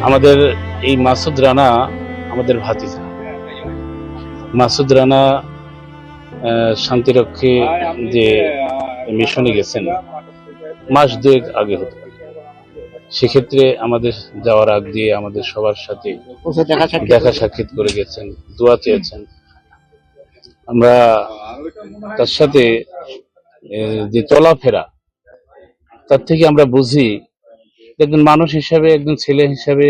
আমাদের এই মাসুদ রানা আমাদের ভাতিজা। মাসুদ রানা শান্তিরক্ষী যে মিশনে গেছেন মাস দুয়েক আগে হতে পারে। সেক্ষেত্রে আমাদের যাওয়ার আগ দিয়ে আমাদের সবার সাথে দেখা সাক্ষাৎ করে গেছেন, দোয়া চেয়েছেন। আমরা তার সাথে যে চলাফেরা, তার থেকে আমরা বুঝি একজন মানুষ হিসাবে, একজন ছেলে হিসাবে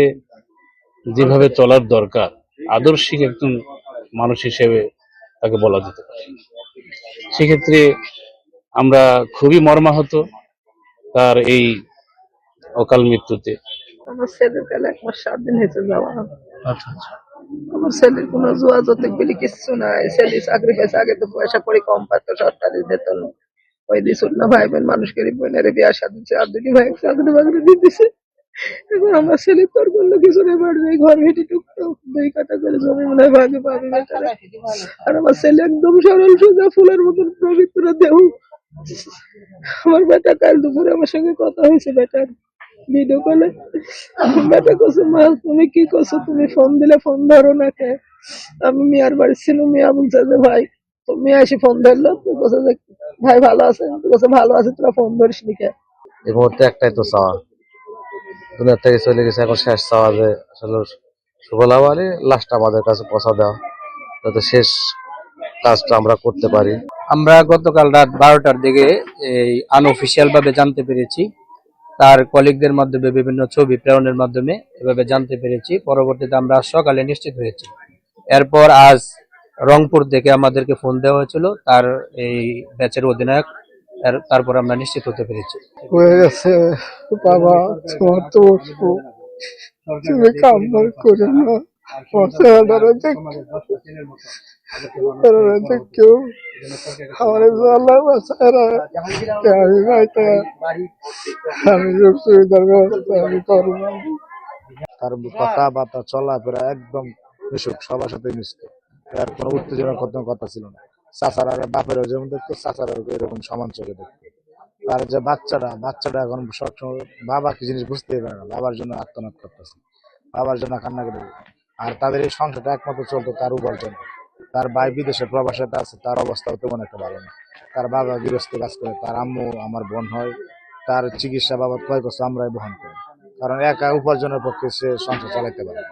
যেভাবে চলার দরকার, আদর্শিক একজন মানুষ হিসেবে তাকে বলা যেতে পারে। সেক্ষেত্রে আমরা খুবই মর্মাহত তার এই অকাল মৃত্যুতে। আমার ছেলের কালে 1 মাস 7 দিন হয়েছে যাওয়া। আচ্ছা আচ্ছা। আমার ছেলের কোনো যোগাযোগ বলে কিচ্ছু নাই। ছেলে চাকরি পেয়েছে, আগে তো পয়সা কড়ি কম পাতো, সরকারি বেতন ওই দিছিল না। ভাই বোন মানুষকে বোনের বিয়া শাদী দিচ্ছে, আর 2 ভাই চাকরি বাকরি দিয়ে দিছে। এখন আমার ছেলে তোর করলো কিছু নেই, বাড়বে ঘর ভেটি টুকটাক 2 কাঠা করে জমি মনে হয় ভাগে পাবে বেচারা। আর আমার ছেলে একদম সরল সোজা ফুলের মতন পবিত্র দেহ। আমার বেটা কাল দুপুরে আমার সঙ্গে কথা হয়েছে, বেটার ভিডিও কলে। বেটা কছে, মা তুমি কি করছো, তুমি ফোন দিলে ফোন ধরো না কে? আমি মিয়ার বাড়ি ছিল, মিয়া বলছে যে ভাই, তো মিয়া এসে ফোন ধরলো, তো বলছে যে ভাই ভালো আছে, তো বলছে ভালো আছে, তোরা ফোন ধরিস নি কে? এই মুহূর্তে একটাই তো চাওয়া, দুনিয়া থেকে চলে গেছে, এখন শেষ চাওয়া যে আসলে সুফলা আলী লাশটা আমাদের কাছে পৌঁছা দেওয়া, যাতে শেষ কাজটা আমরা করতে পারি। আমরা গতকাল রাত 12টার দিকে এই আনঅফিসিয়াল ভাবে জানতে পেরেছি, তার কলিগদের মাধ্যমে বিভিন্ন ছবি প্রেরণের মাধ্যমে এভাবে জানতে পেরেছি। পরবর্তীতে আমরা সকালে নিশ্চিত হয়েছি। এরপর আজ রংপুর থেকে আমাদেরকে ফোন দেওয়া হয়েছিল তার এই ব্যাচের অধিনায়ক, তারপর আমরা নিশ্চিত হতে পেরেছি। হয়ে গেছে বাবা, তোমার তো তুমি কান্না করে না, কেউ আমার আমি সুখ সুবিধার ব্যবস্থা আমি করবো। তার কথাবার্তা চলাফেরা একদম মিশুক, সবার সাথে মিশত, তার কোনো উত্তেজনার কথা ছিল না। চাচারা বাপেরও যেমন দেখতো, চাচারা এরকম সমান চোখে দেখতো। তার যে বাচ্চাটা এখন সবসময় বাবা কি জিনিস বুঝতেই পারে না, বাবার জন্য আত্মনাদ করতেছে, বাবার জন্য কান্না করে। আর তাদের এই সংসারটা একমাত্র চলতো তার উপার্জন। তার ভাই বিদেশে প্রবাসে আছে, তার অবস্থাও তেমন একটা ভালো না। তার বাবা গৃহস্থ কাজ করে, তার আম্মু আমার বোন হয়, তার চিকিৎসা বাবদ কয় বছর আমরাই বহন করি, কারণ একা উপার্জনের পক্ষে সে সংসার চালাইতে পারে।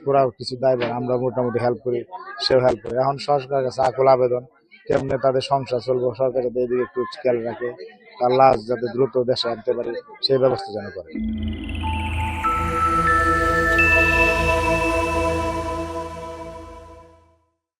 পুরা কিছু দায়ভার আমরা মোটামুটি হেল্প করি, সেও হেল্প করে। এখন সরকারের কাছে আকুল আবেদন, কেমনে তাদের সংসার চলবো, সরকার যাতে এদিকে একটু খেয়াল রাখে, তার লাশ যাতে দ্রুত দেশে আনতে পারে সেই ব্যবস্থা যেন করে।